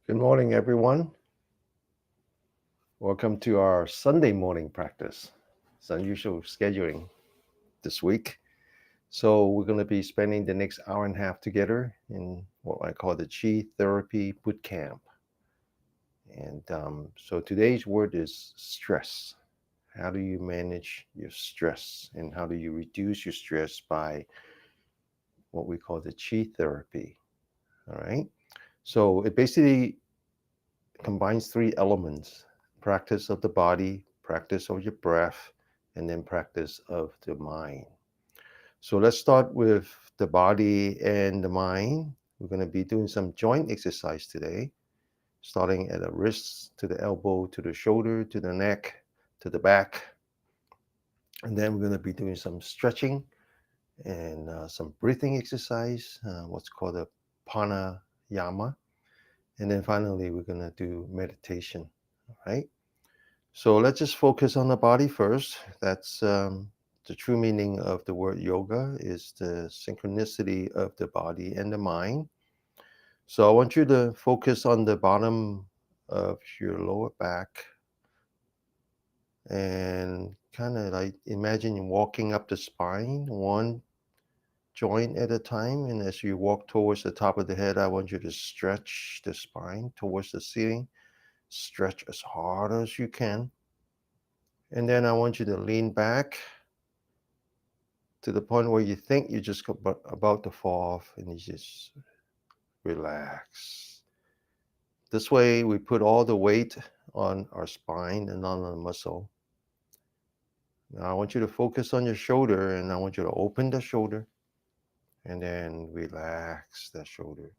Good morning, everyone. Welcome to our Sunday morning practice. It's unusual scheduling this week. So, we're going to be spending the next hour and a half together in what I call the Chi Therapy Boot Camp. And today's word is stress. How do you manage your stress? And how do you reduce your stress by what we call the Chi Therapy? All right. So, it basically combines three elements: practice of the body, practice of your breath, and then practice of the mind. So let's start with the body and the mind. We're going to be doing some joint exercise today, starting at the wrists to the elbow to the shoulder to the neck to the back. And then we're going to be doing some stretching and some breathing exercise, what's called a pranayama. And then finally, we're going to do meditation. All right. So let's just focus on the body first. That's the true meaning of the word yoga is the synchronicity of the body and the mind. So I want you to focus on the bottom of your lower back and kind of like imagine you walking up the spine, one joint at a time. And as you walk towards the top of the head, I want you to stretch the spine towards the ceiling. Stretch as hard as you can. And then I want you to lean back to the point where you think you're just about to fall off and you just relax. This way, we put all the weight on our spine and on the muscle. Now, I want you to focus on your shoulder and I want you to open the shoulder and then relax that shoulder.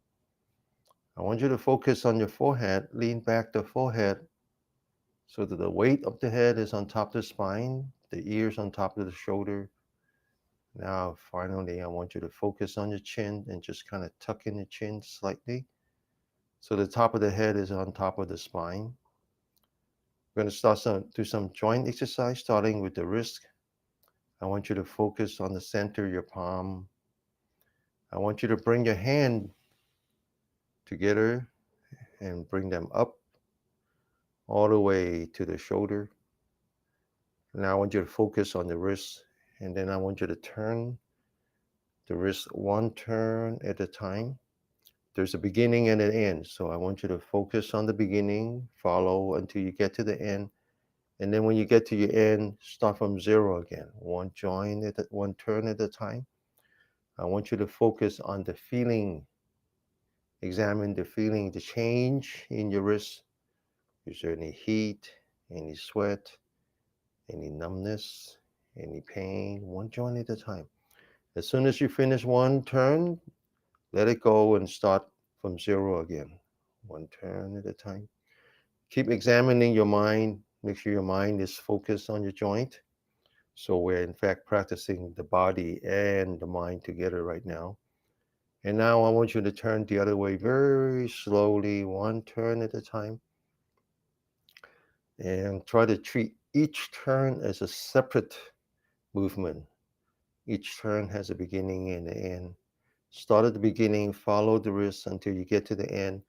I want you to focus on your forehead, lean back the forehead so that the weight of the head is on top of the spine, the ears on top of the shoulder. Now, finally, I want you to focus on your chin and just kind of tuck in the chin slightly. So the top of the head is on top of the spine. We're going to do some joint exercise, starting with the wrist. I want you to focus on the center of your palm. I want you to bring your hand together and bring them up all the way to the shoulder. Now I want you to focus on the wrist, and then I want you to turn the wrist one turn at a time. There's a beginning and an end. So I want you to focus on the beginning, follow until you get to the end. And then when you get to your end, start from zero again. One turn at a time. I want you to focus on the feeling. Examine the feeling, the change in your wrist. Is there any heat, any sweat, any numbness, any pain? One joint at a time. As soon as you finish one turn, let it go and start from zero again. One turn at a time. Keep examining your mind. Make sure your mind is focused on your joint. So we're in fact practicing the body and the mind together right now. And now I want you to turn the other way very slowly, one turn at a time. And try to treat each turn as a separate movement. Each turn has a beginning and an end. Start at the beginning, follow the wrist until you get to the end.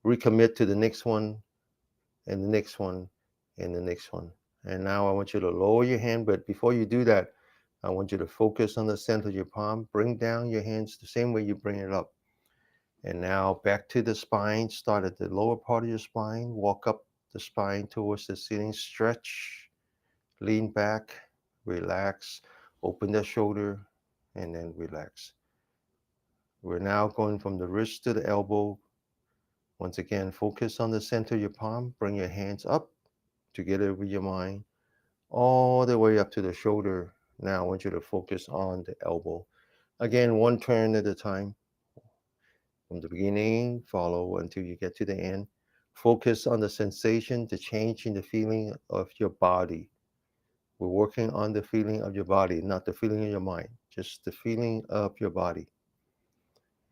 Recommit to the next one and the next one and the next one. And now I want you to lower your hand, but before you do that, I want you to focus on the center of your palm. Bring down your hands the same way you bring it up. And now back to the spine. Start at the lower part of your spine. Walk up the spine towards the ceiling. Stretch, lean back, relax, open the shoulder, and then relax. We're now going from the wrist to the elbow. Once again, focus on the center of your palm. Bring your hands up together with your mind all the way up to the shoulder. Now I want you to focus on the elbow. Again, one turn at a time. From the beginning, follow until you get to the end. Focus on the sensation, the change in the feeling of your body. We're working on the feeling of your body, not the feeling of your mind, just the feeling of your body.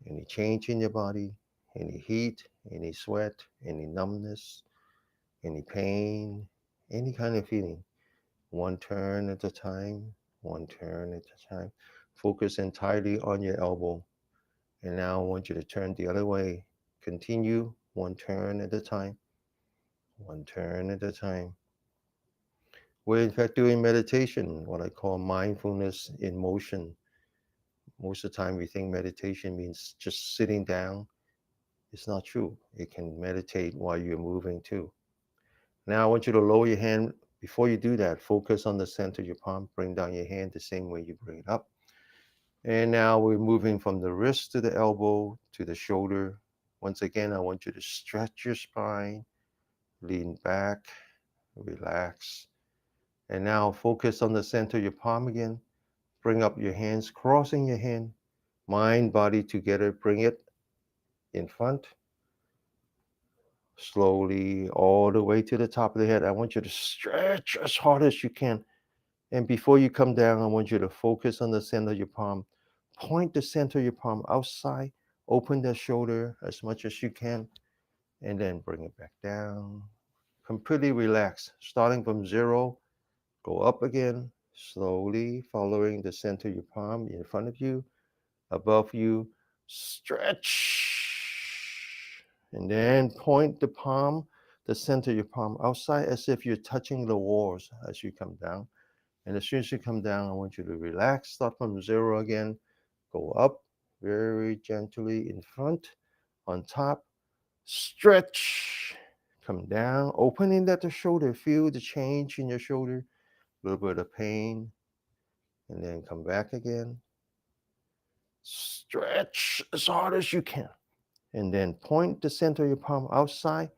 Any change in your body, any heat, any sweat, any numbness, any pain, any kind of feeling. One turn at a time, one turn at a time. Focus entirely on your elbow. And now I want you to turn the other way. Continue one turn at a time, one turn at a time. We're in fact doing meditation, what I call mindfulness in motion. Most of the time we think meditation means just sitting down. It's not true. You can meditate while you're moving too. Now I want you to lower your hand. Before you do that, focus on the center of your palm. Bring down your hand the same way you bring it up. And now we're moving from the wrist to the elbow to the shoulder. Once again, I want you to stretch your spine, lean back, relax. And now focus on the center of your palm again. Bring up your hands, crossing your hand, mind, body together. Bring it in front, slowly all the way to the top of the head. I want you to stretch as hard as you can. And before you come down, I want you to focus on the center of your palm. Point the center of your palm outside. Open the shoulder as much as you can. And then bring it back down. Completely relax. Starting from zero, go up again. Slowly following the center of your palm in front of you, above you. Stretch. And then point the palm, the center of your palm outside as if you're touching the walls as you come down. And as soon as you come down, I want you to relax. Start from zero again. Go up very gently in front, on top. Stretch. Come down, opening at the shoulder. Feel the change in your shoulder. A little bit of pain. And then come back again. Stretch as hard as you can. And then point the center of your palm outside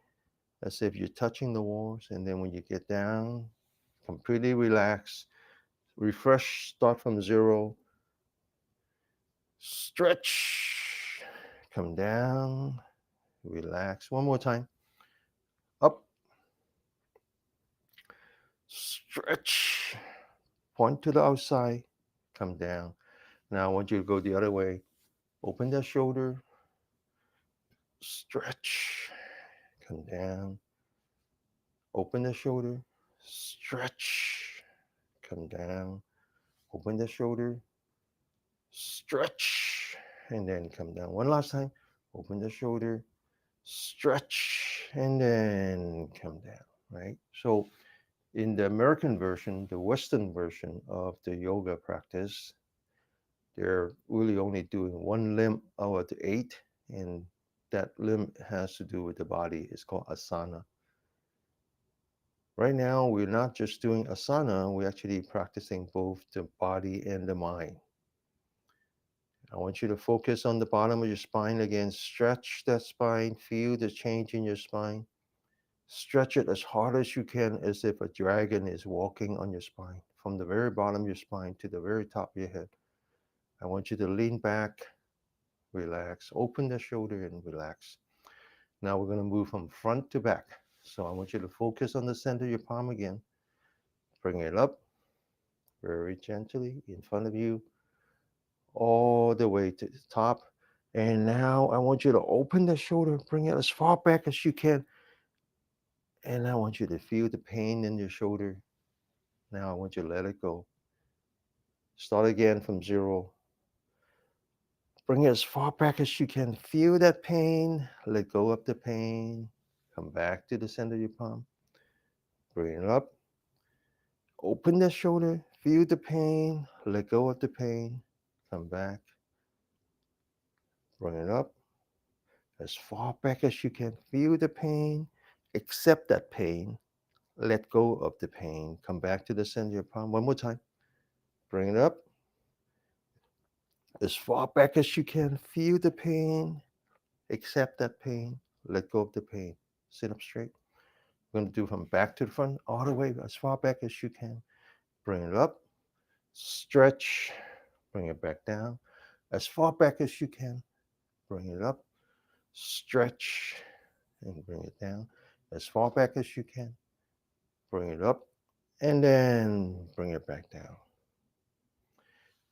as if you're touching the walls. And then when you get down, completely relax. Refresh, start from zero. Stretch. Come down. Relax. One more time. Up. Stretch. Point to the outside. Come down. Now I want you to go the other way. Open the shoulder. Stretch. Come down. Open the shoulder. Stretch. Come down. Open the shoulder. Stretch. And then come down. One last time. Open the shoulder. Stretch. And then come down. Right? So in the American version, the Western version of the yoga practice, they're really only doing one limb out of the eight, and that limb has to do with the body. It's called asana. Right now, we're not just doing asana, we're actually practicing both the body and the mind. I want you to focus on the bottom of your spine again. Stretch that spine, feel the change in your spine. Stretch it as hard as you can, as if a dragon is walking on your spine, from the very bottom of your spine to the very top of your head. I want you to lean back, relax, open the shoulder and relax. Now we're going to move from front to back. So I want you to focus on the center of your palm again. Bring it up very gently in front of you, all the way to the top. And now I want you to open the shoulder, bring it as far back as you can. And I want you to feel the pain in your shoulder. Now I want you to let it go. Start again from zero. Bring it as far back as you can. Feel that pain. Let go of the pain. Come back to the center of your palm. Bring it up. Open the shoulder. Feel the pain. Let go of the pain. Come back. Bring it up. As far back as you can. Feel the pain. Accept that pain. Let go of the pain. Come back to the center of your palm. One more time. Bring it up. As far back as you can. Feel the pain. Accept that pain. Let go of the pain. Sit up straight. We're going to do from back to the front, all the way as far back as you can. Bring it up. Stretch. Bring it back down. As far back as you can. Bring it up. Stretch. And bring it down. As far back as you can. Bring it up. And then bring it back down.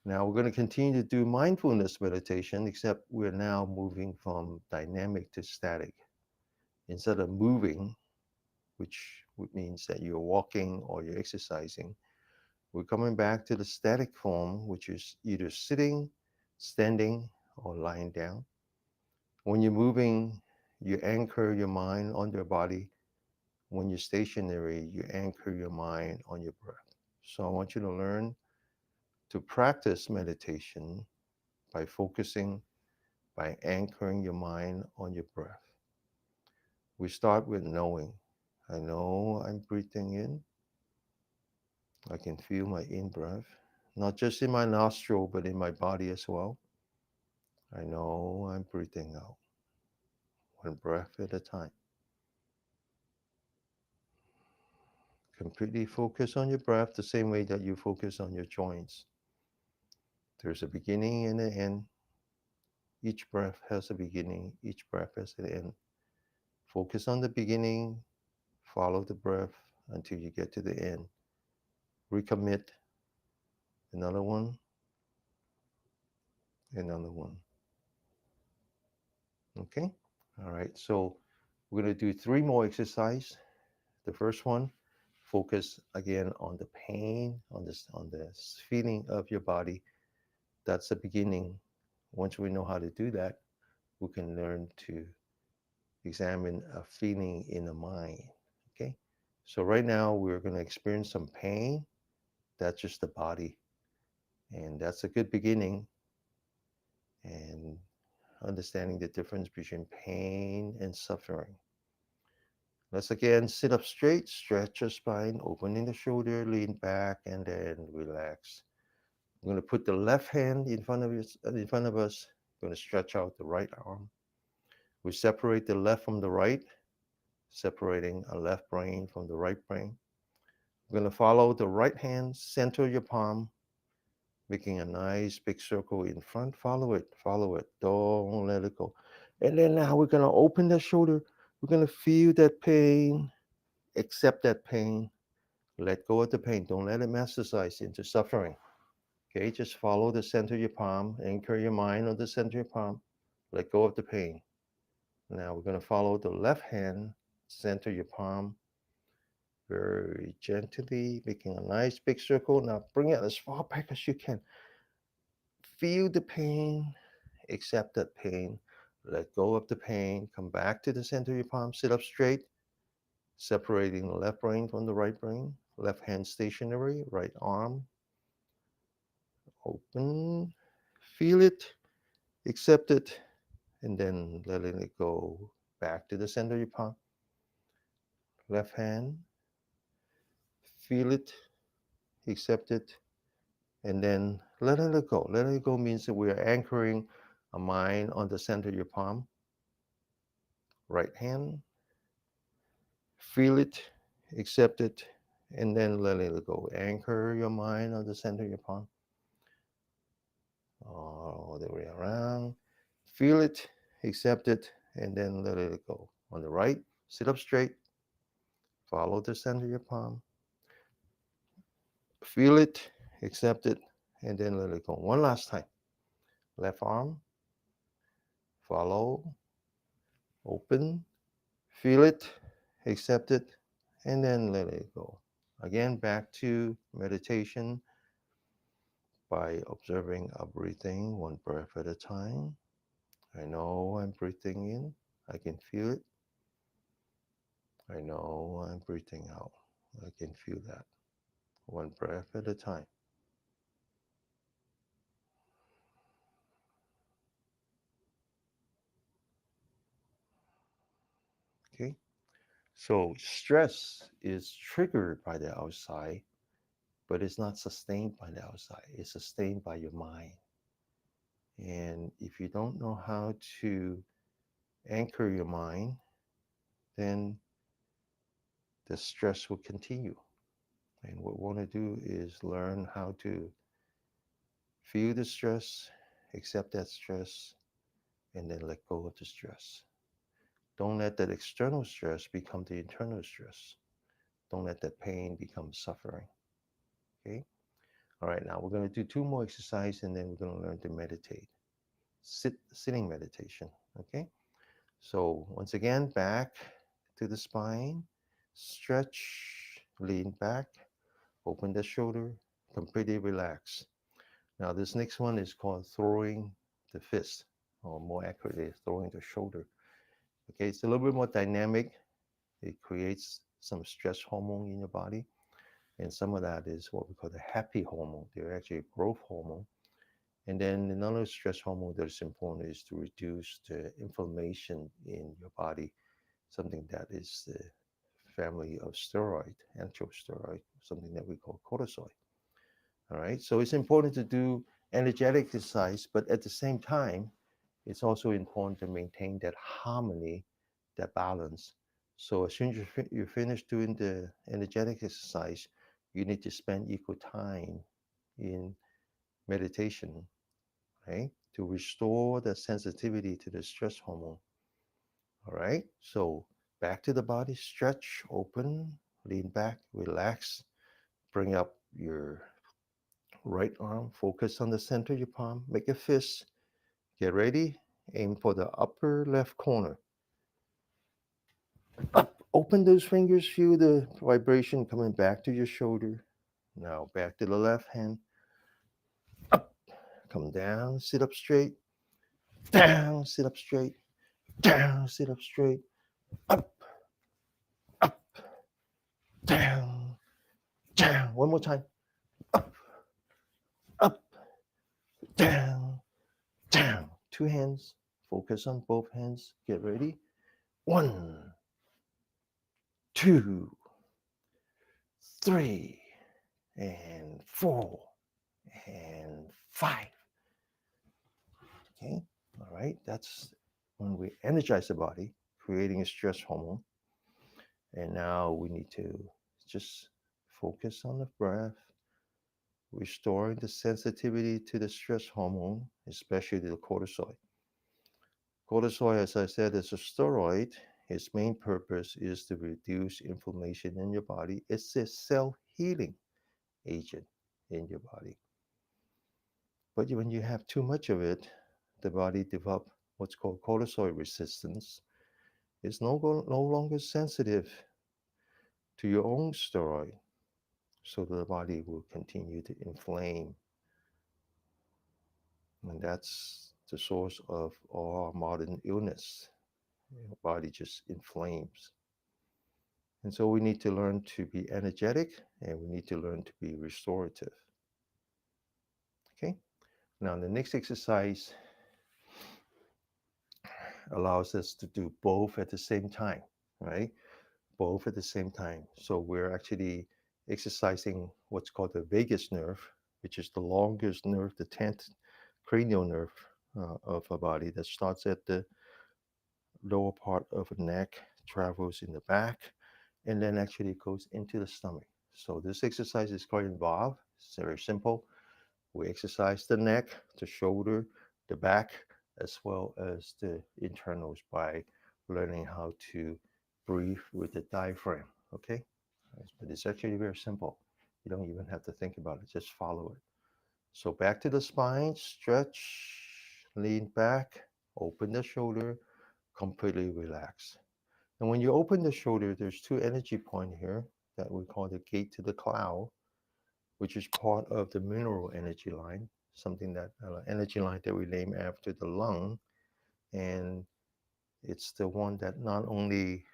Now we're going to continue to do mindfulness meditation, except we're now moving from dynamic to static. Instead of moving, which means that you're walking or you're exercising, we're coming back to the static form, which is either sitting, standing, or lying down. When you're moving, you anchor your mind on your body. When you're stationary, you anchor your mind on your breath. So I want you to learn to practice meditation by focusing, by anchoring your mind on your breath. We start with knowing. I know I'm breathing in. I can feel my in breath, not just in my nostril, but in my body as well. I know I'm breathing out, one breath at a time. Completely focus on your breath the same way that you focus on your joints. There's a beginning and an end. Each breath has a beginning, each breath has an end. Focus on the beginning, follow the breath until you get to the end. Recommit. Another one, another one. Okay? All right, so we're going to do three more exercise. The first one, focus again on the pain, on the feeling of your body. That's the beginning. Once we know how to do that, we can learn to examine a feeling in the mind. Okay? So right now we're going to experience some pain. That's just the body. And that's a good beginning. And understanding the difference between pain and suffering. Let's again sit up straight, stretch your spine, opening the shoulder, lean back, and then relax. I'm going to put the left hand in front of us. I'm going to stretch out the right arm. We separate the left from the right, separating a left brain from the right brain. We're going to follow the right hand, center your palm, making a nice big circle in front. Follow it, follow it. Don't let it go. And then now we're going to open the shoulder. We're going to feel that pain, accept that pain, let go of the pain. Don't let it metastasize into suffering. Okay, just follow the center of your palm, anchor your mind on the center of your palm, let go of the pain. Now we're going to follow the left hand, center your palm very gently, making a nice big circle. Now bring it as far back as you can. Feel the pain, accept that pain, let go of the pain, come back to the center of your palm, sit up straight, separating the left brain from the right brain, left hand stationary, right arm open, feel it, accept it, and then letting it go back to the center of your palm. Left hand, feel it, accept it, and then letting it go. Letting it go means that we are anchoring a mind on the center of your palm. Right hand, feel it, accept it, and then letting it go. Anchor your mind on the center of your palm. All the way around. Feel it, accept it, and then let it go. On the right, sit up straight. Follow the center of your palm. Feel it, accept it, and then let it go. One last time. Left arm, follow, open, feel it, accept it, and then let it go. Again, back to meditation by observing our breathing one breath at a time. I know I'm breathing in. I can feel it. I know I'm breathing out. I can feel that. One breath at a time. Okay? So stress is triggered by the outside, but it's not sustained by the outside. It's sustained by your mind. And if you don't know how to anchor your mind, then the stress will continue. And what we want to do is learn how to feel the stress, accept that stress, and then let go of the stress. Don't let that external stress become the internal stress. Don't let that pain become suffering. Okay? All right, now we're going to do two more exercises and then we're going to learn to meditate. Sitting meditation. Okay? So, once again, back to the spine, stretch, lean back, open the shoulder, completely relax. Now, this next one is called throwing the fist, or more accurately, throwing the shoulder. Okay, it's a little bit more dynamic. It creates some stress hormone in your body, and some of that is what we call the happy hormone. They're actually a growth hormone. And then another stress hormone that is important is to reduce the inflammation in your body, something that is the family of steroid, anti-steroid, something that we call cortisol. All right, so it's important to do energetic exercise, but at the same time, it's also important to maintain that harmony, that balance. So as soon as you finish doing the energetic exercise, you need to spend equal time in meditation, right? To restore the sensitivity to the stress hormone. All right. So back to the body, stretch, open, lean back, relax, bring up your right arm, focus on the center of your palm, make a fist, get ready, aim for the upper left corner. Up, open those fingers, feel the vibration coming back to your shoulder. Now back to the left hand, up, come down, sit up straight, down, sit up straight, down, sit up straight, up, up, down, down. One more time, up, up, down, down. Two hands, focus on both hands, get ready. One, two, three, and four, and five. Okay, all right, that's when we energize the body, creating a stress hormone. And now we need to just focus on the breath, restoring the sensitivity to the stress hormone, especially the cortisol. Cortisol, as I said, is a steroid. Its main purpose is to reduce inflammation in your body. It's a cell healing agent in your body. But when you have too much of it, the body develops what's called cortisol resistance. It's no longer sensitive to your own steroid, so the body will continue to inflame. And that's the source of all modern illness. Your body just inflames. And so we need to learn to be energetic and we need to learn to be restorative. Okay. Now, the next exercise allows us to do both at the same time, right? Both at the same time. So we're actually exercising what's called the vagus nerve, which is the longest nerve, the 10th cranial nerve of our body that starts at the lower part of the neck, travels in the back, and then actually goes into the stomach. So this exercise is quite involved. It's very simple. We exercise the neck, the shoulder, the back, as well as the internals by learning how to breathe with the diaphragm. Okay? But it's actually very simple. You don't even have to think about it, just follow it. So back to the spine, stretch, lean back, open the shoulder, completely relax. And when you open the shoulder, there's two energy points here that we call the gate to the cloud, which is part of the mineral energy line, something that energy line that we name after the lung. And it's the one that not only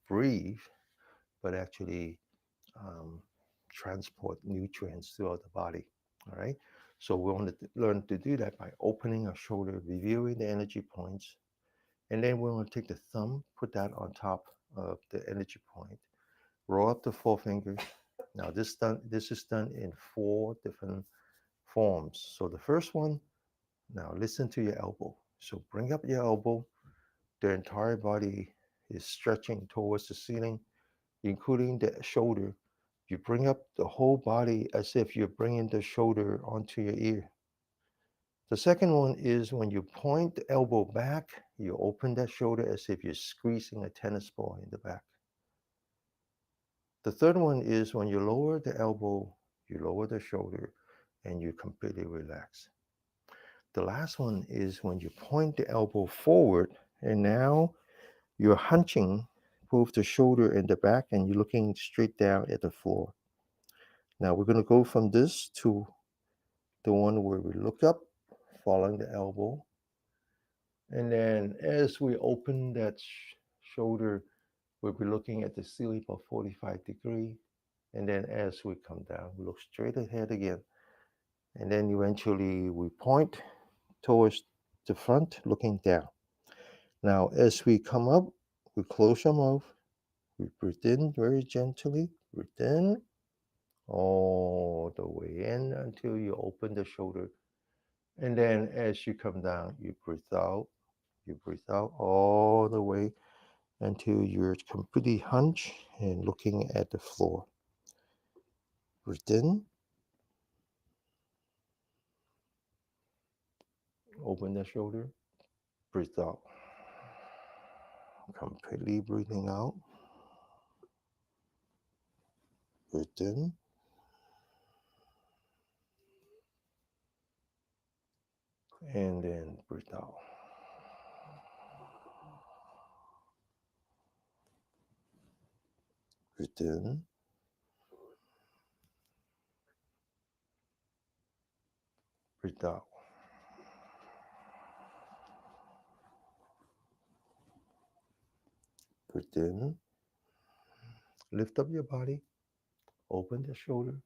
breathe, but actually um, transport nutrients throughout the body. All right. So we want to learn to do that by opening our shoulder, reviewing the energy points, and then we want to take the thumb, put that on top of the energy point, roll up the forefinger. Now this is done in four different forms. So the first one, now listen to your elbow. So bring up your elbow. The entire body is stretching towards the ceiling, including the shoulder. You bring up the whole body as if you're bringing the shoulder onto your ear. The second one is when you point the elbow back, you open that shoulder as if you're squeezing a tennis ball in the back. The third one is when you lower the elbow, you lower the shoulder, and you completely relax. The last one is when you point the elbow forward, and now you're hunching both the shoulder and the back, and you're looking straight down at the floor. Now we're going to go from this to the one where we look up, following the elbow, And then as we open that shoulder, we'll be looking at the ceiling of 45-degree. And then as we come down, we look straight ahead again. And then eventually we point towards the front, looking down. Now, as we come up, we close our mouth. We breathe in very gently. Breathe in all the way in until you open the shoulder. And then as you come down, you breathe out. You breathe out all the way until you're completely hunched and looking at the floor. Breathe in, open the shoulder, breathe out. Completely breathing out. Breathe in, and then breathe out. Breathe in, breathe out. Breathe in, lift up your body, open the shoulder,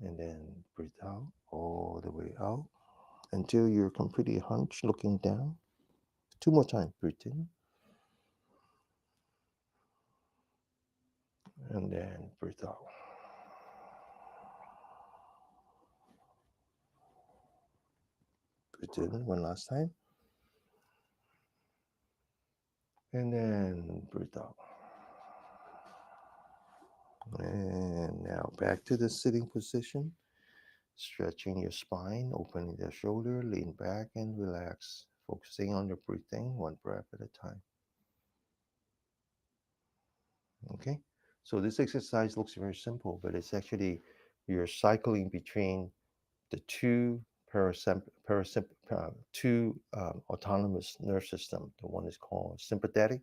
and then breathe out all the way out until you're completely hunched looking down. Two more times. Breathe in, and then breathe out. Breathe in one last time, and then breathe out. And now back to the sitting position, stretching your spine, opening the shoulder, lean back and relax, focusing on the breathing, one breath at a time. Okay, so this exercise looks very simple, but it's actually you're cycling between the two autonomous nerve system. The one is called sympathetic,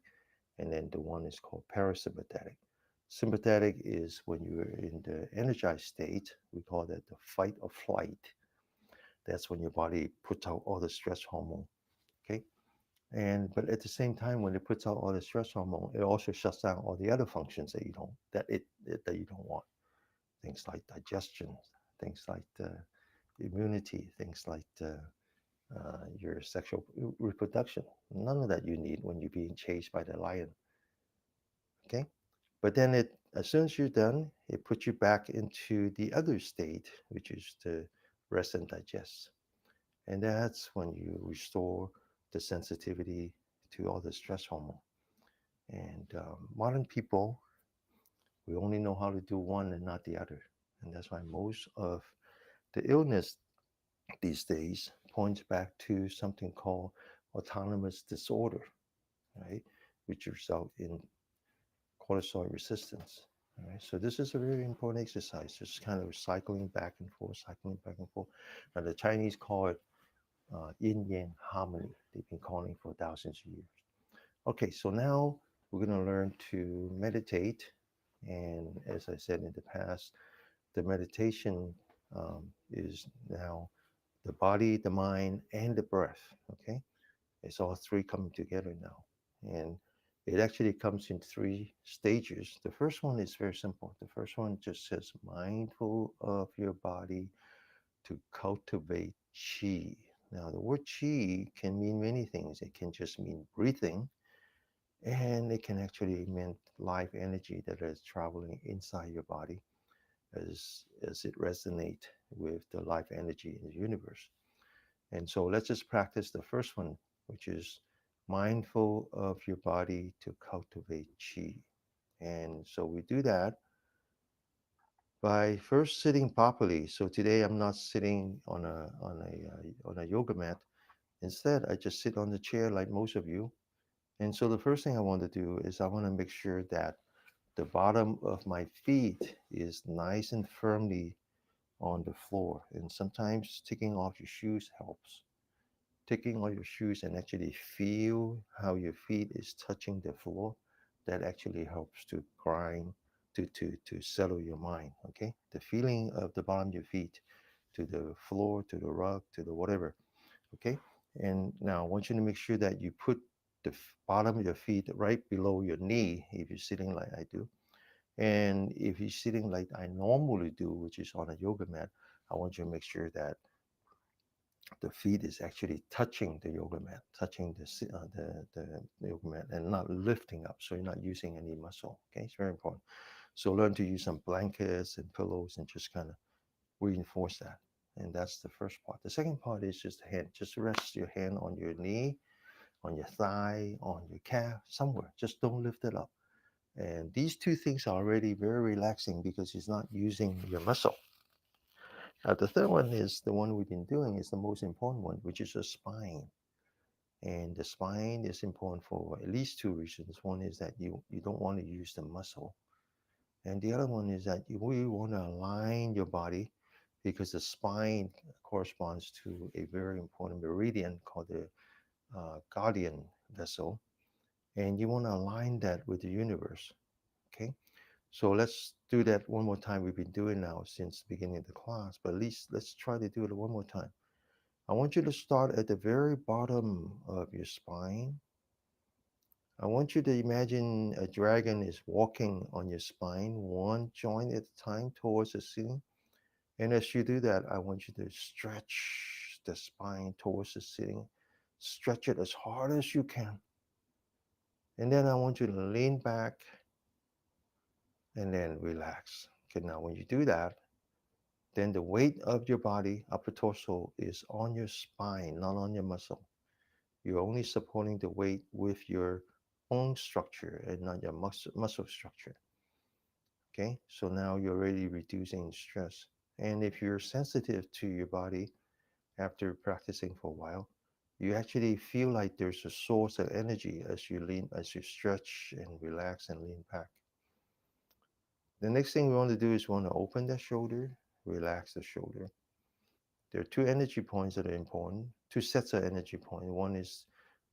and then the one is called parasympathetic. Sympathetic is when you're in the energized state. We call that the fight or flight. That's when your body puts out all the stress hormone. Okay, and but at the same time, when it puts out all the stress hormone, it also shuts down all the other functions that you don't that you don't want. Things like digestion, things like the immunity, things like your sexual reproduction. None of that you need when you're being chased by the lion. Okay, but then as soon as you're done, it puts you back into the other state, which is to rest and digest. And that's when you restore the sensitivity to all the stress hormone. And modern people, we only know how to do one and not the other. And that's why most of the illness these days points back to something called autonomous disorder, right? Which result in cortisol resistance. All right, so this is a very important exercise, just kind of cycling back and forth, cycling back and forth. Now the Chinese call it yin yang harmony. They've been calling for thousands of years. Okay, so now we're going to learn to meditate. And as I said in the past, the meditation is now the body, the mind, and the breath. Okay, it's all three coming together now. And it actually comes in three stages. The first one is very simple. The first one just says mindful of your body to cultivate chi. Now, the word chi can mean many things. It can just mean breathing, and it can actually mean life energy that is traveling inside your body as it resonates with the life energy in the universe. And so let's just practice the first one, which is mindful of your body to cultivate chi. And so we do that by first sitting properly. So today I'm not sitting on a yoga mat. Instead, I just sit on the chair like most of you. And so the first thing I want to do is I want to make sure that the bottom of my feet is nice and firmly on the floor. And sometimes taking off your shoes helps. Taking off your shoes and actually feel how your feet is touching the floor, that actually helps to grind, to settle your mind. Okay, the feeling of the bottom of your feet to the floor, to the rug, to the whatever. Okay, And now I want you to make sure that you put the bottom of your feet right below your knee if you're sitting like I do. And if you're sitting like I normally do, which is on a yoga mat, I want you to make sure that the feet is actually touching the yoga mat, touching the yoga mat, and not lifting up. So you're not using any muscle. Okay, it's very important. So learn to use some blankets and pillows and just kind of reinforce that. And that's the first part. The second part is just the hand. Just rest your hand on your knee, on your thigh, on your calf, somewhere. Just don't lift it up. And these two things are already very relaxing because it's not using your muscle. The third one is the one we've been doing is the most important one, which is the spine. And the spine is important for at least two reasons. One is that you don't want to use the muscle. And the other one is that you really want to align your body because the spine corresponds to a very important meridian called the guardian vessel. And you want to align that with the universe. Okay. So let's do that one more time. We've been doing now since the beginning of the class, but at least let's try to do it one more time. I want you to start at the very bottom of your spine. I want you to imagine a dragon is walking on your spine, one joint at a time towards the ceiling. And as you do that, I want you to stretch the spine towards the ceiling. Stretch it as hard as you can. And then I want you to lean back and then relax. Okay, now when you do that, then the weight of your body, upper torso, is on your spine, not on your muscle. You're only supporting the weight with your bone structure and not your muscle structure. Okay, so now you're already reducing stress. And if you're sensitive to your body after practicing for a while, you actually feel like there's a source of energy as you stretch and relax and lean back. The next thing we want to do is we want to open the shoulder, relax the shoulder. There are two energy points that are important, two sets of energy points. One is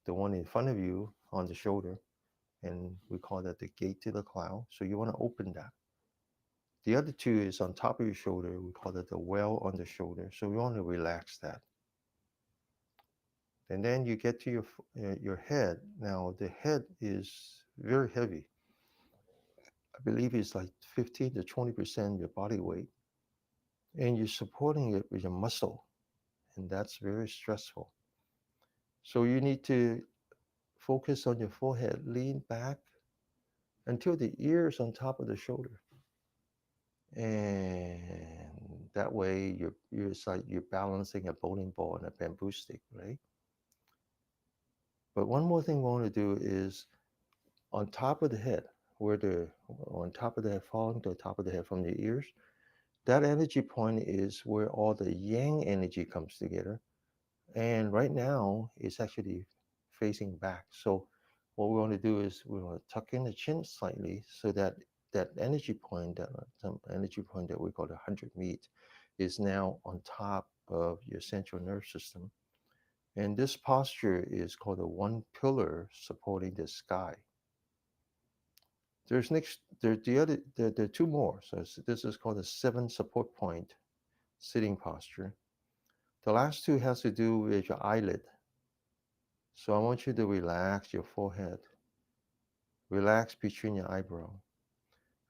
the one in front of you on the shoulder, and we call that the gate to the cloud. So you want to open that. The other two is on top of your shoulder. We call it the well on the shoulder. So we want to relax that. And then you get to your head. Now the head is very heavy. I believe it's like 15 to 20% of your body weight, and you're supporting it with your muscle, and that's very stressful. So you need to focus on your forehead, lean back until the ears on top of the shoulder. And that way it's like you're balancing a bowling ball and a bamboo stick, right? But one more thing we want to do is on top of the head, where the on top of the head, falling to the top of the head from the ears, that energy point is where all the yang energy comes together. And right now, it's actually facing back. So what we want to do is we want to tuck in the chin slightly so that that energy point, that some energy point that we call the 100 meat, is now on top of your central nerve system. And this posture is called a one pillar supporting the sky. There's next there the other there are two more. So this is called a seven support point sitting posture. The last two has to do with your eyelid. So I want you to relax your forehead, relax between your eyebrow,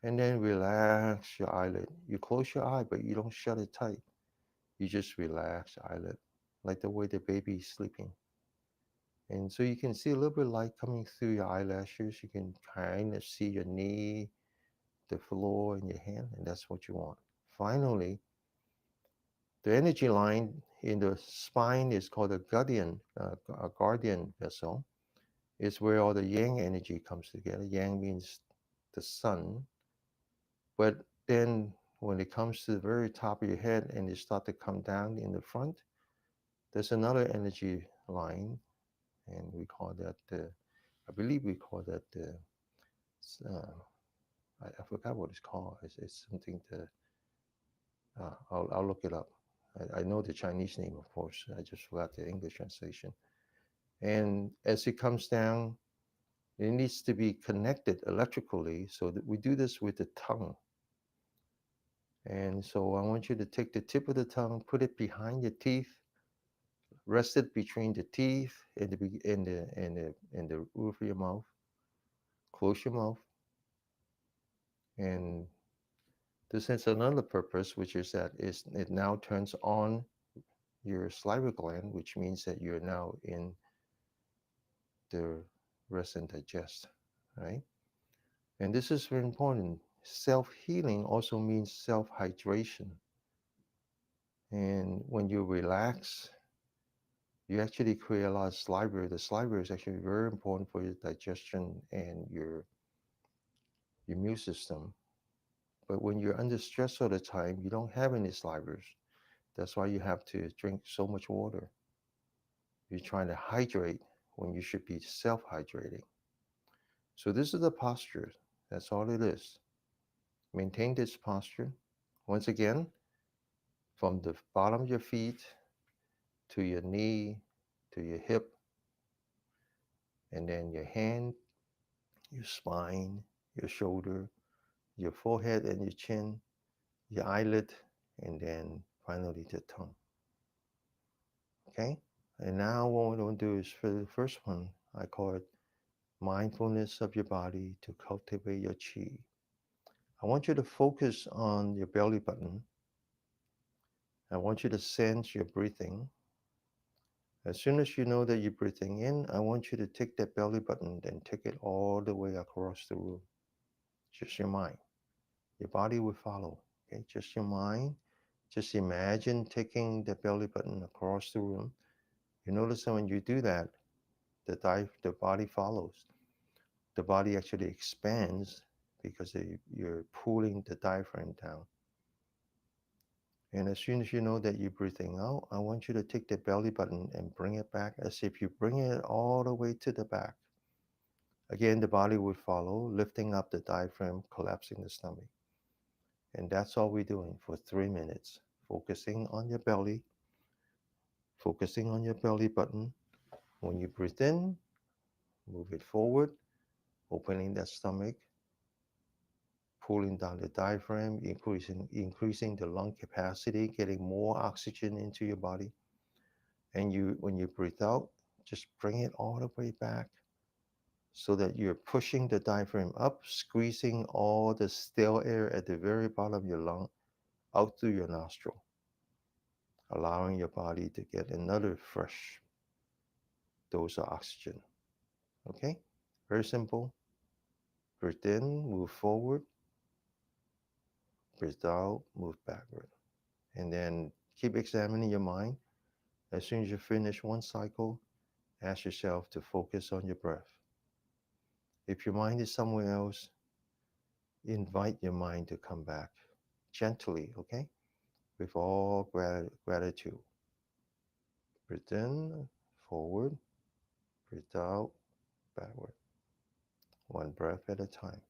and then relax your eyelid. You close your eye, but you don't shut it tight. You just relax your eyelid, like the way the baby is sleeping. And so you can see a little bit of light coming through your eyelashes. You can kind of see your knee, the floor, and your hand, and that's what you want. Finally, the energy line in the spine is called a guardian vessel. It's where all the yang energy comes together. Yang means the sun. But then when it comes to the very top of your head and it start to come down in the front, there's another energy line, and we call that I believe we call that uh, I forgot what it's called. It's something to I'll look it up. I know the Chinese name, of course. I just forgot the English translation. And as it comes down, it needs to be connected electrically. So that we do this with the tongue. And so I want you to take the tip of the tongue, put it behind your teeth, rested between the teeth and the roof of your mouth. Close your mouth, and this has another purpose, which is that it now turns on your salivary gland, which means that you're now in the rest and digest, right? And this is very important. Self healing also means self hydration. And when you relax, you actually create a lot of saliva. The saliva is actually very important for your digestion and your immune system. But when you're under stress all the time, you don't have any salivas. That's why you have to drink so much water. You're trying to hydrate when you should be self hydrating. So, this is the posture. That's all it is. Maintain this posture. Once again, from the bottom of your feet to your knee, to your hip, and then your hand, your spine, your shoulder, your forehead and your chin, your eyelid, and then finally the tongue. Okay? And now what we're going to do is for the first one, I call it mindfulness of your body to cultivate your chi. I want you to focus on your belly button. I want you to sense your breathing. As soon as you know that you're breathing in, I want you to take that belly button and take it all the way across the room. Just your mind. Your body will follow. Okay, just your mind. Just imagine taking the belly button across the room. You notice that when you do that, the body follows. The body actually expands because you're pulling the diaphragm down. And as soon as you know that you're breathing out, I want you to take the belly button and bring it back as if you're bringing it all the way to the back. Again, the body would follow, lifting up the diaphragm, collapsing the stomach. And that's all we're doing for 3 minutes, focusing on your belly, focusing on your belly button. When you breathe in, move it forward, opening that stomach, pulling down the diaphragm, increasing the lung capacity, getting more oxygen into your body. And when you breathe out, just bring it all the way back so that you're pushing the diaphragm up, squeezing all the stale air at the very bottom of your lung out through your nostril, allowing your body to get another fresh dose of oxygen. Okay? Very simple. Breathe in, move forward. Breathe out, move backward. And then keep examining your mind. As soon as you finish one cycle, ask yourself to focus on your breath. If your mind is somewhere else, invite your mind to come back gently, okay? With all gratitude. Breathe in, forward. Breathe out, backward. One breath at a time.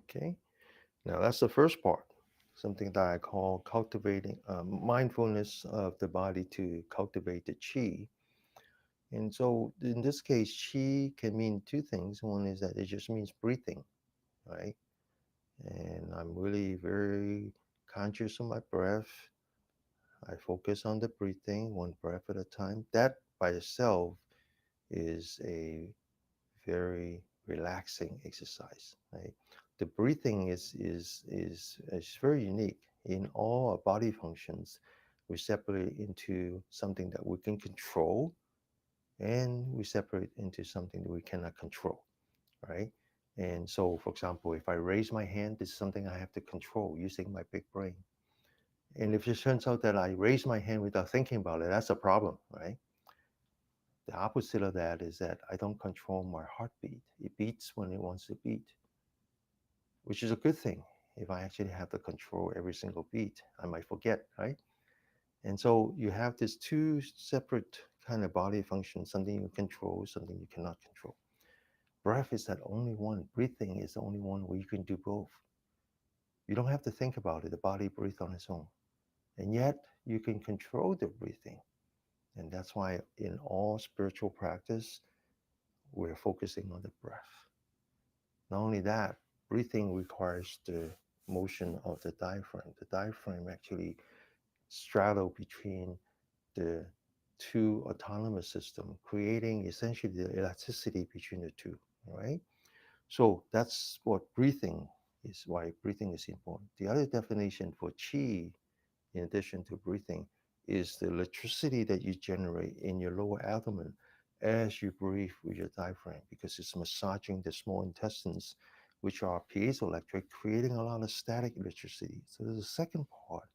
Okay. Now that's the first part, something that I call cultivating mindfulness of the body to cultivate the chi. And so in this case, chi can mean two things. One is that it just means breathing, right? And I'm really very conscious of my breath. I focus on the breathing, one breath at a time. That by itself is a very relaxing exercise, right? The breathing is very unique. In all our body functions, we separate into something that we can control, and we separate into something that we cannot control, right? And so, for example, if I raise my hand, this is something I have to control using my big brain. And if it turns out that I raise my hand without thinking about it, that's a problem, right? The opposite of that is that I don't control my heartbeat. It beats when it wants to beat, which is a good thing. If I actually have to control every single beat, I might forget, right? And so you have these two separate kind of body functions, something you control, something you cannot control. Breath is that only one. Breathing is the only one where you can do both. You don't have to think about it. The body breathes on its own. And yet you can control the breathing. And that's why in all spiritual practice, we're focusing on the breath. Not only that, breathing requires the motion of the diaphragm. The diaphragm actually straddle between the two autonomous system, creating essentially the elasticity between the two, right? So that's what breathing is, why breathing is important. The other definition for qi, in addition to breathing, is the electricity that you generate in your lower abdomen as you breathe with your diaphragm, because it's massaging the small intestines, which are piezoelectric, creating a lot of static electricity. So the second part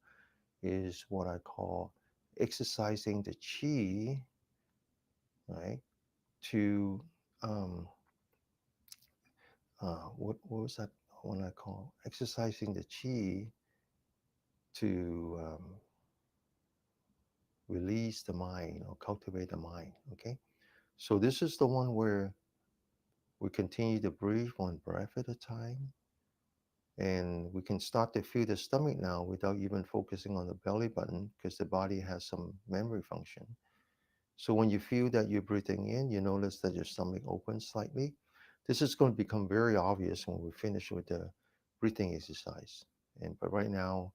is what I call exercising the chi, right? To what was that one I call exercising the chi to release the mind or cultivate the mind. Okay, so this is the one where we continue to breathe one breath at a time, and we can start to feel the stomach now without even focusing on the belly button, because the body has some memory function. So when you feel that you're breathing in, you notice that your stomach opens slightly. This is going to become very obvious when we finish with the breathing exercise. And but right now,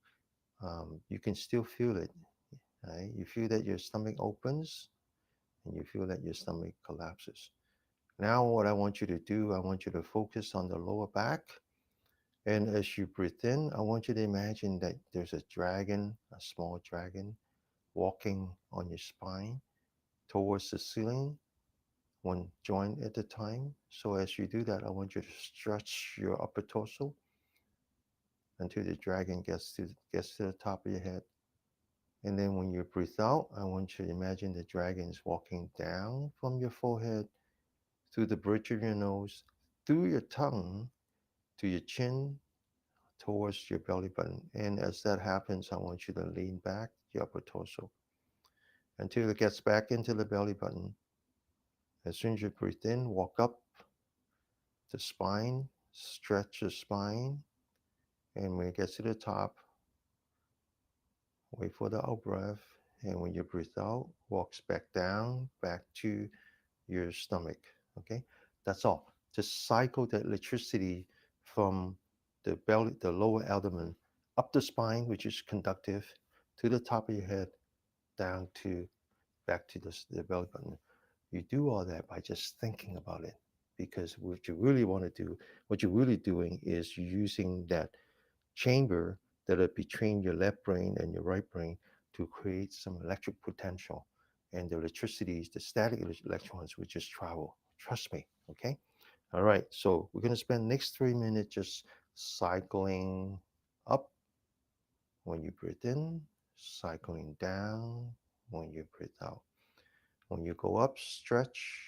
you can still feel it. Right? You feel that your stomach opens, and you feel that your stomach collapses. Now, what I want you to do, I want you to focus on the lower back. And as you breathe in, I want you to imagine that there's a dragon, a small dragon, walking on your spine towards the ceiling, one joint at a time. So as you do that, I want you to stretch your upper torso until the dragon gets to the top of your head. And then when you breathe out, I want you to imagine the dragon is walking down from your forehead through the bridge of your nose, through your tongue to your chin, towards your belly button. And as that happens, I want you to lean back your upper torso until it gets back into the belly button. As soon as you breathe in, walk up the spine, stretch the spine, and when it gets to the top, wait for the out breath. And when you breathe out, walks back down, back to your stomach. Okay, that's all. Just cycle the electricity from the belly, the lower abdomen, up the spine, which is conductive, to the top of your head, down to back to the belly button. You do all that by just thinking about it, because what you really want to do, what you're really doing is you're using that chamber that are between your left brain and your right brain to create some electric potential. And the electricity, the static electrons will just travel. Trust me, okay? All right, so we're going to spend next 3 minutes just cycling up when you breathe in, cycling down when you breathe out. When you go up, stretch.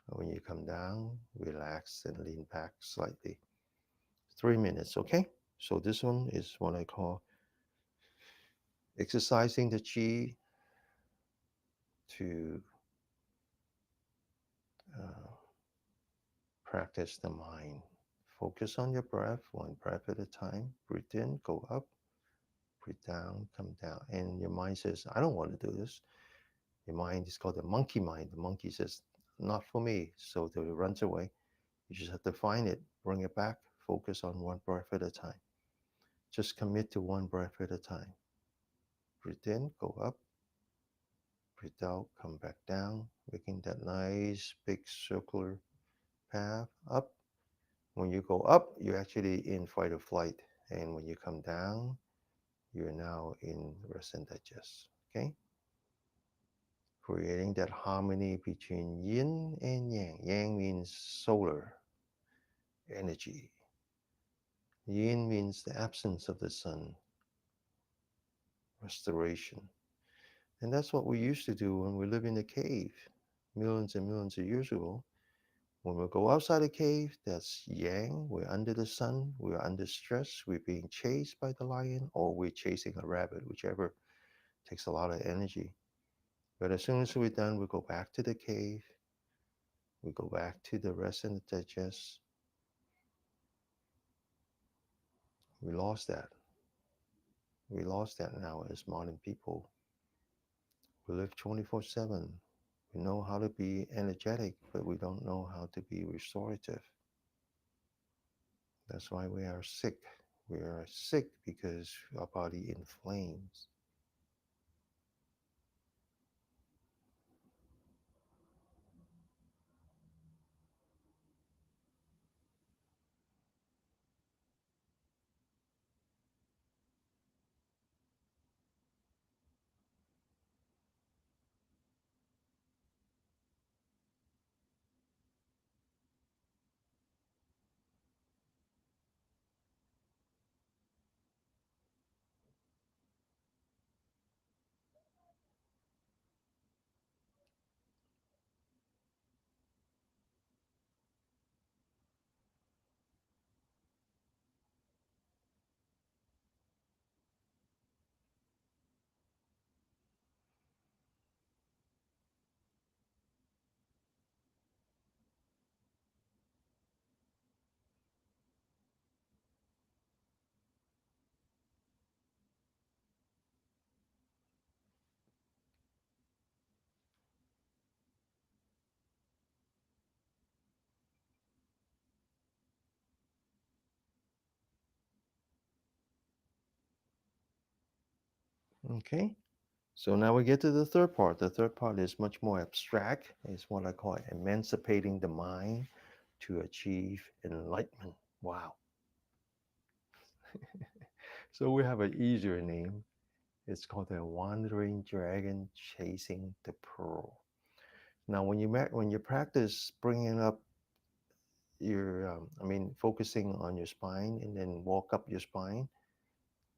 When you come down, relax and lean back slightly. 3 minutes, okay? So this one is what I call exercising the chi to uh, practice the mindfulness. Focus on your breath, one breath at a time. Breathe in, go up, breathe down, come down. And your mind says, I don't want to do this. Your mind is called the monkey mind. The monkey says, not for me. So it runs away. You just have to find it, bring it back, focus on one breath at a time. Just commit to one breath at a time. Breathe in, go up, breathe out, come back down, making that nice big circular path up. When you go up, you're actually in fight or flight. And when you come down, you're now in rest and digest. Okay? Creating that harmony between yin and yang. Yang means solar energy. Yin means the absence of the sun, restoration. And that's what we used to do when we lived in the cave millions and millions of years ago. When we go outside the cave, that's yang. We're under the sun. We're under stress. We're being chased by the lion, or we're chasing a rabbit, whichever takes a lot of energy. But as soon as we're done, we go back to the cave. We go back to the rest and the digest. We lost that. We lost that now as modern people. We live 24/7. We know how to be energetic, but we don't know how to be restorative. That's why we are sick. We are sick because our body inflames. Okay. So now we get to the third part. The third part is much more abstract. It's what I call emancipating the mind to achieve enlightenment. Wow. So we have an easier name. It's called the wandering dragon chasing the pearl. Now, when you practice bringing up your, focusing on your spine and then walk up your spine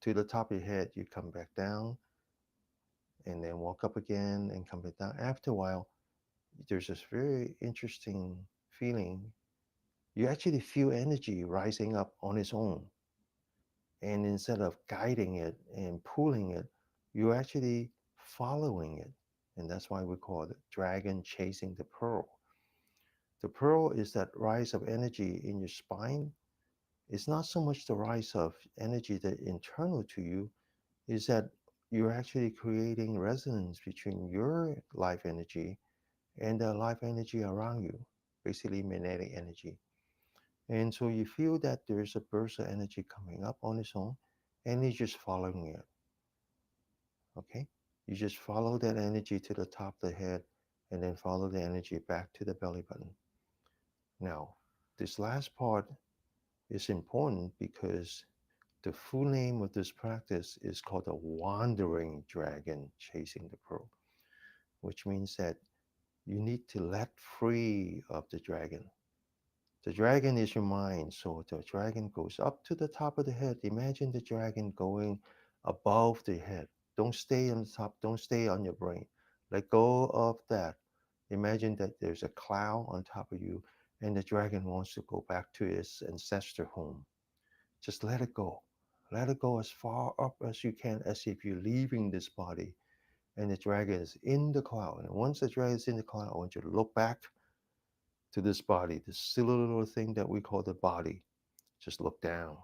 to the top of your head, you come back down and then walk up again and come back down. After a while, there's this very interesting feeling. You actually feel energy rising up on its own. And instead of guiding it and pulling it, you're actually following it. And that's why we call it dragon chasing the pearl. The pearl is that rise of energy in your spine. It's not so much the rise of energy that internal to you, is that you're actually creating resonance between your life energy and the life energy around you, basically magnetic energy. And so you feel that there's a burst of energy coming up on its own, and you're just following it. Okay? You just follow that energy to the top of the head and then follow the energy back to the belly button. Now, this last part is important because the full name of this practice is called the wandering dragon chasing the pearl, which means that you need to let free of the dragon. The dragon is your mind, so the dragon goes up to the top of the head. Imagine the dragon going above the head. Don't stay on the top, don't stay on your brain. Let go of that. Imagine that there's a cloud on top of you, and the dragon wants to go back to its ancestor home. Just let it go. Let it go as far up as you can, as if you're leaving this body, and the dragon is in the cloud. And once the dragon is in the cloud, I want you to look back to this body, this silly little thing that we call the body. Just look down.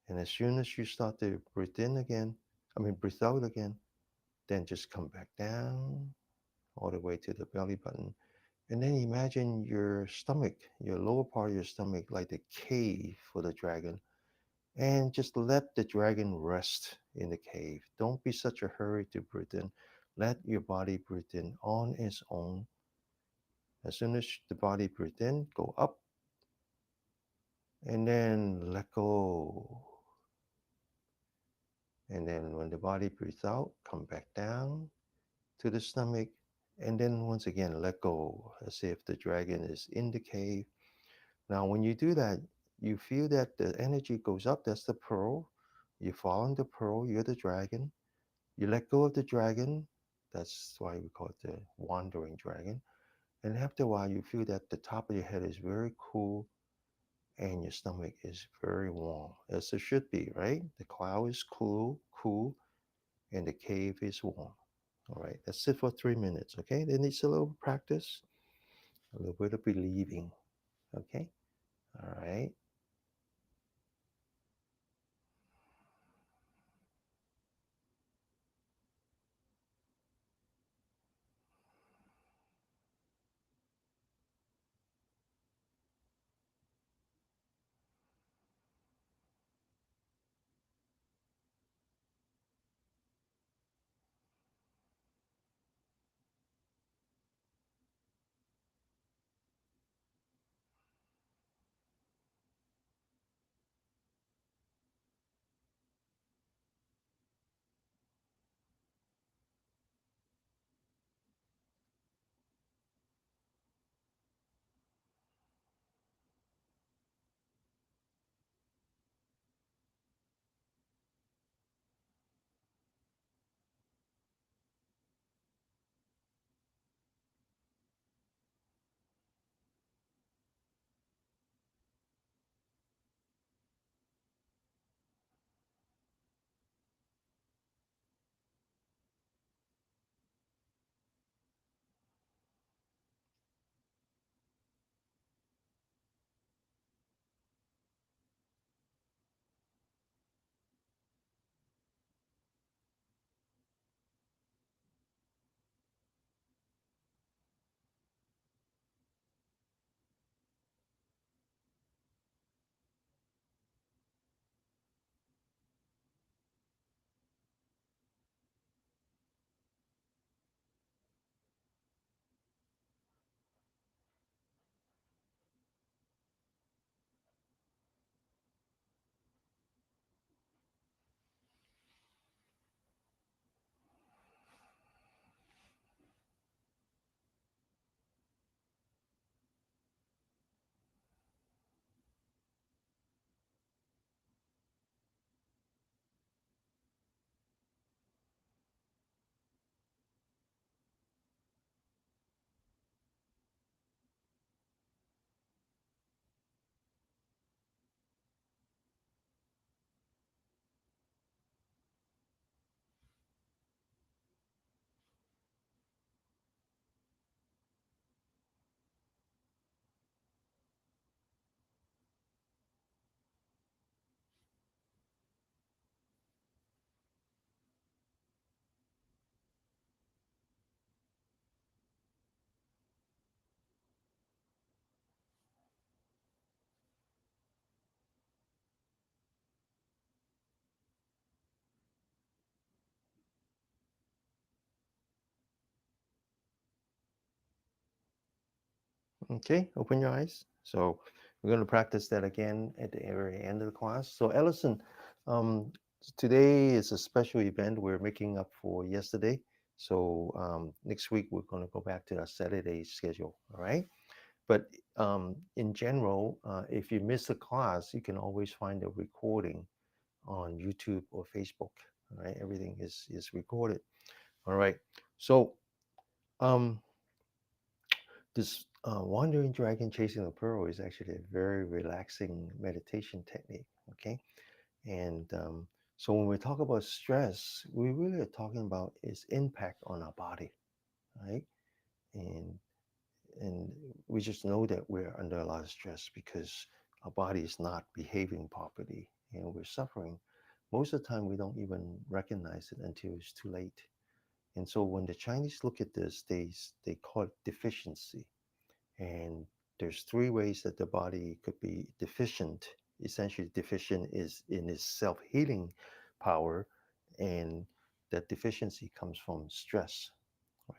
And as soon as you start to breathe in again, breathe out again, then just come back down all the way to the belly button. And then imagine your stomach, your lower part of your stomach, like the cave for the dragon. And just let the dragon rest in the cave. Don't be such a hurry to breathe in. Let your body breathe in on its own. As soon as the body breathe in, go up and then let go. And then when the body breathes out, come back down to the stomach. And then once again, let go as if the dragon is in the cave. Now, when you do that, you feel that the energy goes up. That's the pearl. You're following the pearl. You're the dragon. You let go of the dragon. That's why we call it the wandering dragon. And after a while, you feel that the top of your head is very cool and your stomach is very warm, as it should be, right? The cloud is cool, and the cave is warm. All right, let's sit for 3 minutes, okay? That needs a little practice, a little bit of believing, okay? All right. Okay, open your eyes. So we're going to practice that again at the very end of the class. So Ellison, um, today is a special event we're making up for yesterday. So next week we're going to go back to our Saturday schedule. All right. But in general, if you miss a class, you can always find a recording on YouTube or Facebook. All right. Everything is recorded. All right. So um, this wandering dragon chasing the pearl is actually a very relaxing meditation technique. Okay, and so when we talk about stress, we really are talking about its impact on our body, right? And and we just know that we're under a lot of stress because our body is not behaving properly and we're suffering. Most of the time, we don't even recognize it until it's too late. And so when the Chinese look at this, they call it deficiency. And there's three ways that the body could be deficient. Essentially, deficient is in its self-healing power, and that deficiency comes from stress,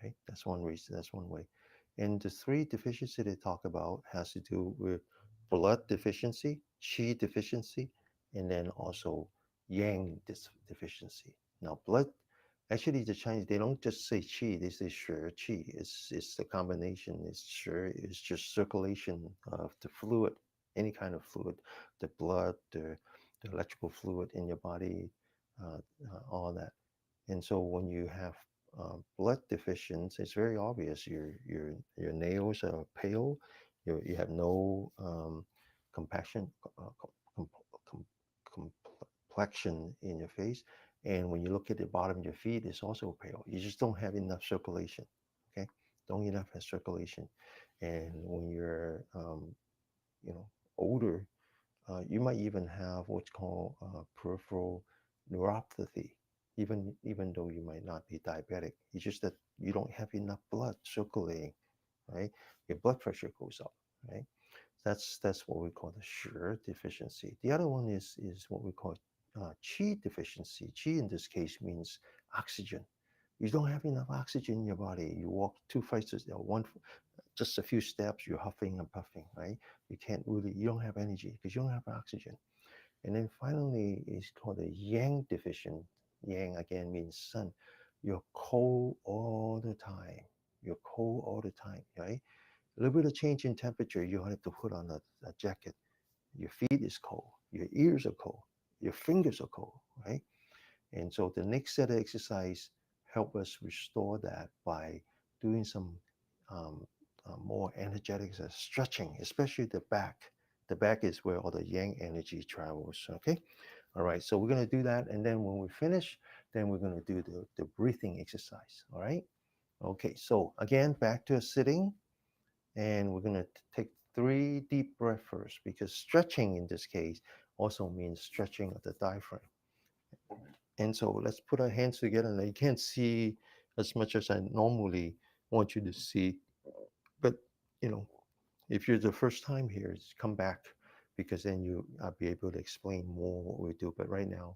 right? That's one reason. That's one way. And the three deficiency they talk about has to do with blood deficiency, qi deficiency, and then also yang deficiency. Now, blood, actually, the Chinese, they don't just say qi, they say shi qi. It's the combination. It's shi, it's just circulation of the fluid, any kind of fluid, the blood, the electrical fluid in your body, all that. And so when you have blood deficiency, it's very obvious. Your nails are pale. You have no compassion, com, com, complexion in your face. And when you look at the bottom of your feet, it's also pale. You just don't have enough circulation. Okay, don't enough circulation. And when you're you know older, you might even have what's called peripheral neuropathy, even though you might not be diabetic. It's just that you don't have enough blood circulating, right? Your blood pressure goes up, right? That's what we call the sugar deficiency. The other one is what we call qi deficiency. Qi in this case means oxygen. You don't have enough oxygen in your body. You walk two flights, one, just a few steps, you're huffing and puffing, right? You don't have energy because you don't have oxygen. And then finally, it's called a yang deficient. Yang again means sun. You're cold all the time. You're cold all the time, right? A little bit of change in temperature, you have to put on a jacket. Your feet is cold. Your ears are cold. Your fingers are cold, right? And so the next set of exercise help us restore that by doing some um, more energetic stretching, especially the back. The back is where all the yang energy travels. Okay. All right. So we're going to do that. And then when we finish, then we're going to do the breathing exercise. All right. Okay. So again, back to a sitting. And we're going to take 3 deep breaths first because stretching in this case also means stretching of the diaphragm. And so let's put our hands together. Now you can't see as much as I normally want you to see, but you know, if you're the first time here, just come back because then I'll be able to explain more what we do. But right now,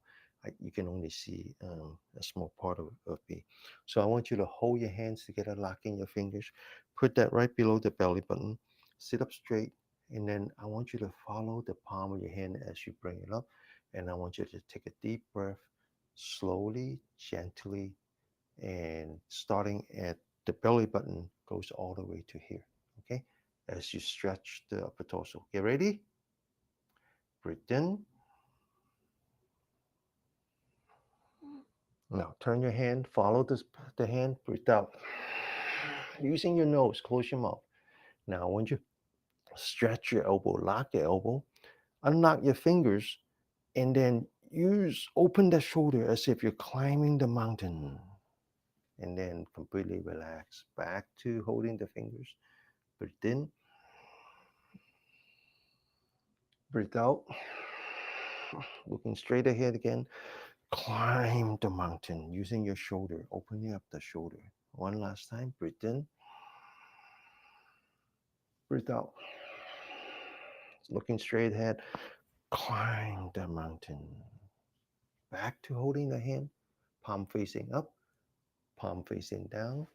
you can only see a small part of me. So I want you to hold your hands together, locking your fingers, put that right below the belly button, sit up straight, and then I want you to follow the palm of your hand as you bring it up. And I want you to take a deep breath, slowly, gently, and starting at the belly button goes all the way to here. Okay, as you stretch the upper torso. Get ready? Breathe in. Now turn your hand, follow the hand, breathe out. Using your nose, close your mouth. Now I want you to stretch your elbow, lock your elbow, unlock your fingers, and then open the shoulder as if you're climbing the mountain. And then completely relax. Back to holding the fingers. Breathe in, breathe out. Looking straight ahead again. Climb the mountain using your shoulder, opening up the shoulder. One last time. Breathe in, breathe out. Looking straight ahead. Climb the mountain. Back to holding the hand, palm facing up, palm facing down,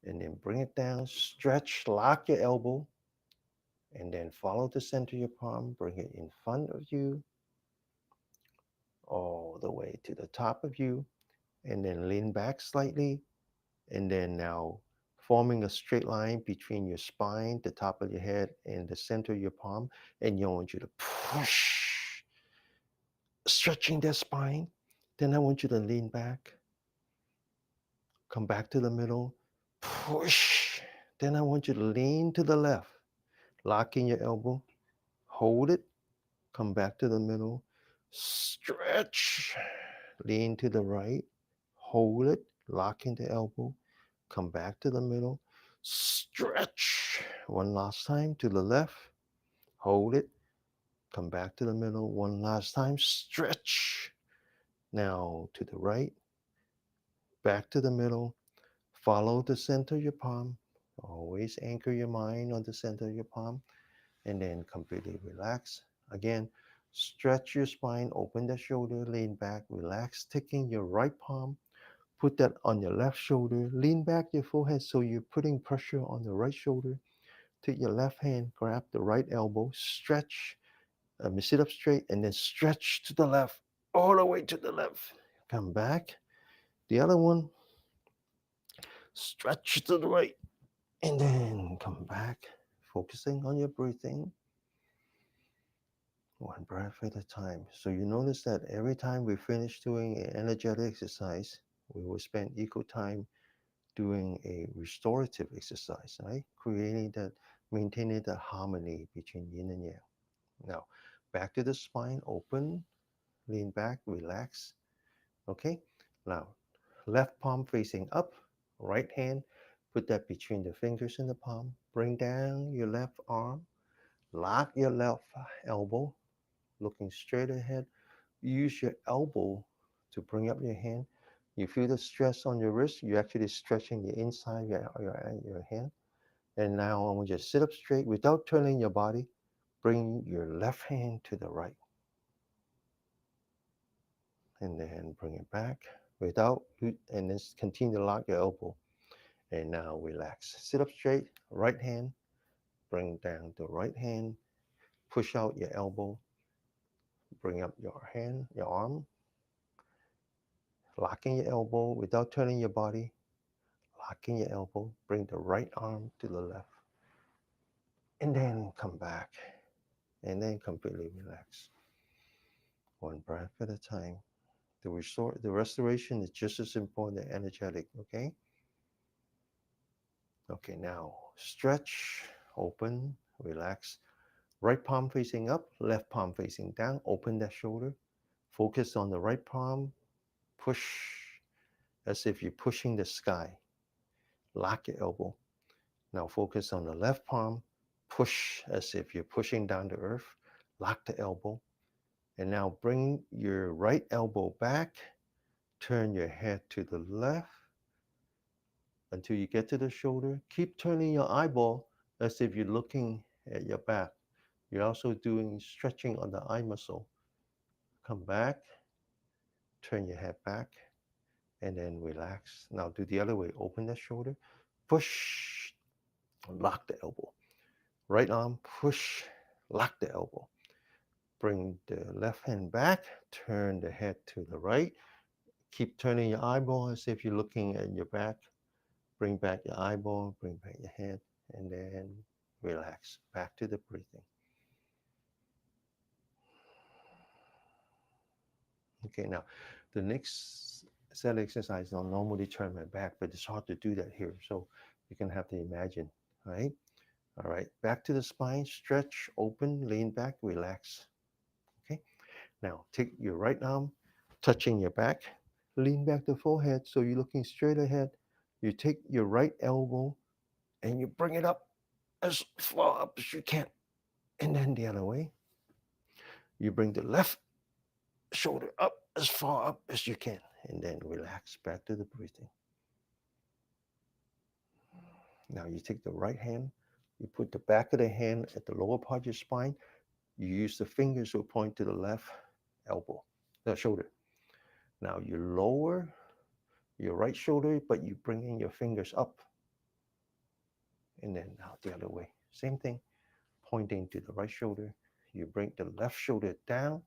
and then bring it down. Stretch, lock your elbow, and then follow the center of your palm. Bring it in front of you, all the way to the top of you, and then lean back slightly. And then now forming a straight line between your spine, the top of your head, and the center of your palm. And I want you to push, stretching that spine. Then I want you to lean back, come back to the middle, push. Then I want you to lean to the left, locking your elbow, hold it, come back to the middle, stretch, lean to the right, hold it, locking the elbow, come back to the middle, stretch. One last time to the left, hold it, Come back to the middle one last time. Stretch. Now to the right, back to the middle. Follow the center of your palm. Always anchor your mind on the center of your palm and then completely relax. Again, stretch your spine, open the shoulder, lean back, relax, taking your right palm, put that on your left shoulder, lean back your forehead so you're putting pressure on the right shoulder. Take your left hand, grab the right elbow, stretch, sit up straight, and then stretch to the left, all the way to the left. Come back. The other one, stretch to the right, and then come back, focusing on your breathing, one breath at a time. So you notice that every time we finish doing an energetic exercise, we will spend equal time doing a restorative exercise, right? Creating that, maintaining that harmony between yin and yang. Now, back to the spine, open, lean back, relax. Okay. Now, left palm facing up, right hand, put that between the fingers in the palm. Bring down your left arm, lock your left elbow, looking straight ahead. Use your elbow to bring up your hand. You feel the stress on your wrist, you're actually stretching the inside of your hand. And now I want you to sit up straight without turning your body. Bring your left hand to the right. And then bring it back without, and then continue to lock your elbow. And now relax. Sit up straight, right hand, bring down the right hand, push out your elbow, bring up your hand, your arm, locking your elbow without turning your body, locking your elbow, bring the right arm to the left, and then come back, and then completely relax. One breath at a time. The restoration is just as important as energetic, okay? Okay, now stretch, open, relax. Right palm facing up, left palm facing down. Open that shoulder. Focus on the right palm. Push as if you're pushing the sky. Lock your elbow. Now focus on the left palm. Push as if you're pushing down to earth. Lock the elbow. And now bring your right elbow back. Turn your head to the left until you get to the shoulder. Keep turning your eyeball as if you're looking at your back. You're also doing stretching on the eye muscle. Come back, turn your head back, and then relax. Now do the other way. Open the shoulder, push, lock the elbow. Right arm, push, lock the elbow. Bring the left hand back, turn the head to the right. Keep turning your eyeball as if you're looking at your back. Bring back your eyeball, bring back your head, and then relax. Back to the breathing. Okay, now the next set of exercises I'll normally turn my back, but it's hard to do that here. So you can have to imagine, right? All right, back to the spine, stretch, open, lean back, relax. Okay, now take your right arm, touching your back, lean back the forehead so you're looking straight ahead. You take your right elbow and you bring it up as far up as you can. And then the other way, you bring the left shoulder up as far up as you can. And then relax back to the breathing. Now you take the right hand, you put the back of the hand at the lower part of your spine. You use the fingers to point to the left elbow, the shoulder. Now you lower your right shoulder, but you bring in your fingers up. And then now the other way. Same thing, pointing to the right shoulder. You bring the left shoulder down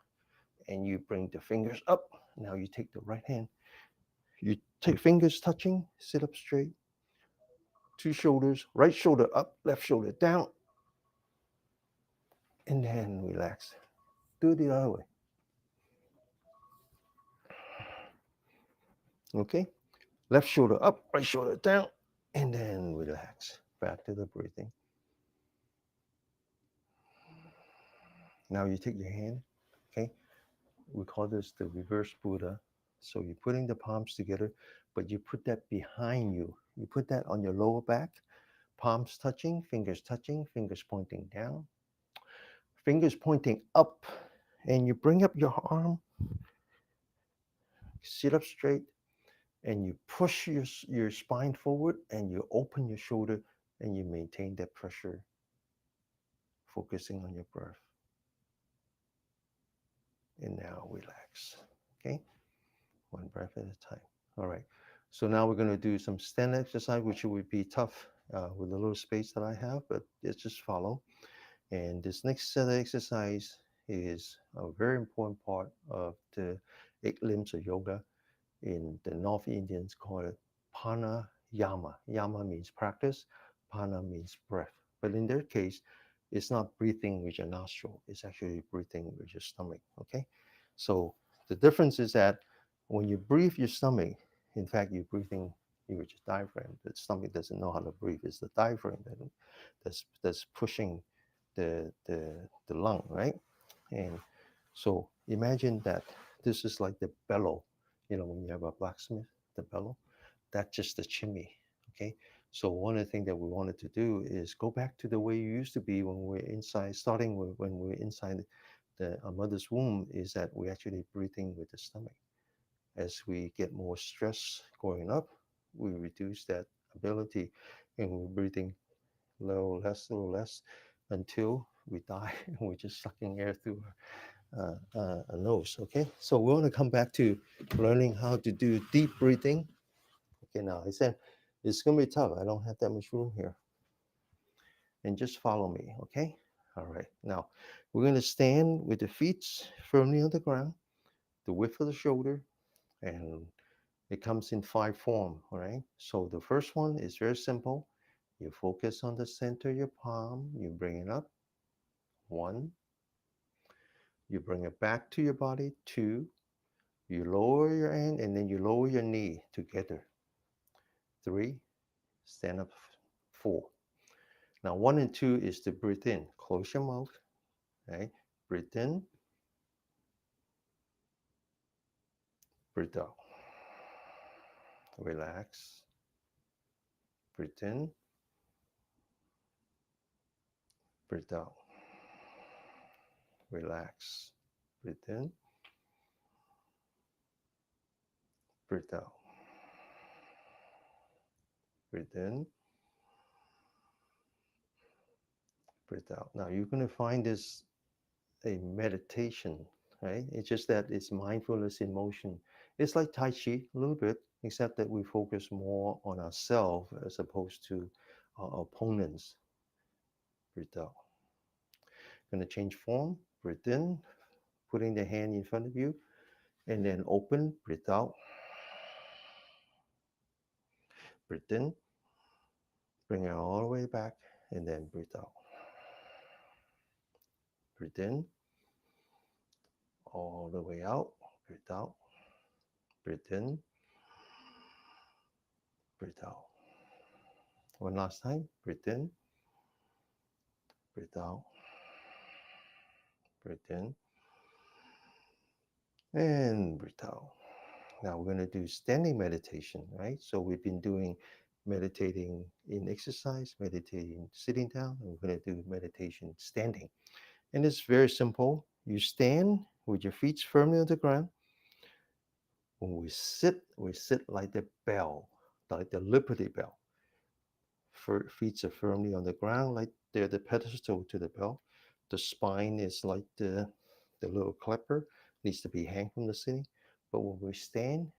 and you bring the fingers up. Now you take the right hand. You take fingers touching, sit up straight. Two shoulders, right shoulder up, left shoulder down. And then relax. Do it the other way. Okay? Left shoulder up, right shoulder down, and then relax. Back to the breathing. Now you take your hand, okay? We call this the reverse Buddha. So you're putting the palms together, but you put that behind you. You put that on your lower back, palms touching, fingers pointing down. fingers pointing up, and you bring up your arm, sit up straight, and you push your spine forward, and you open your shoulder, and you maintain that pressure, focusing on your breath. And now relax. Okay, one breath at a time. All right. So now we're going to do some stand exercise, which would be tough with the little space that I have, but it's just follow. And this next set of exercise is a very important part of the 8 limbs of yoga. In the North Indians call it pranayama. Yama means practice, pana means breath. But in their case, it's not breathing with your nostril, it's actually breathing with your stomach. Okay? So the difference is that when you breathe your stomach, in fact, you're breathing with your diaphragm. The stomach doesn't know how to breathe. It's the diaphragm that's pushing the lung, right? And so imagine that this is like the bellow. You know, when you have a blacksmith, the bellow, that's just the chimney. Okay. So one of the things that we wanted to do is go back to the way you used to be when we're inside, starting with when we're inside our mother's womb, is that we're actually breathing with the stomach. As we get more stress growing up, we reduce that ability, and we're breathing little less, until we die and we're just sucking air through a nose. Okay, so we want to come back to learning how to do deep breathing. Okay, now I said it's going to be tough. I don't have that much room here. And just follow me, okay? All right, now we're going to stand with the feet firmly on the ground, the width of the shoulder, and it comes in 5 form. All right, so the first one is very simple. You focus on the center of your palm, you bring it up, 1. You bring it back to your body, 2. You lower your hand, and then you lower your knee together, 3. Stand up, 4. Now 1 and 2 is to breathe in. Close your mouth, right? Breathe in, breathe out. Relax. Breathe in, breathe out. Relax. Breathe in, breathe out. Breathe in, breathe out. Now you're going to find this a meditation, right? It's just that it's mindfulness in motion. It's like Tai Chi a little bit, except that we focus more on ourselves as opposed to our opponents. Breathe out. Going to change form. Breathe in, putting the hand in front of you, and then open. Breathe out. Breathe in, bring it all the way back, and then breathe out. Breathe in, all the way out. Breathe out. Breathe in, breathe out. One last time. Breathe in, breathe out. Breathe in, and breathe out. Now we're going to do standing meditation, right? So we've been doing meditating in exercise, meditating sitting down, and we're going to do meditation standing. And it's very simple. You stand with your feet firmly on the ground. When we sit like the bell, like the Liberty Bell. Feet are firmly on the ground, like they're the pedestal to the bell. The spine is like the little clapper, needs to be hanged from the ceiling. But when we stand,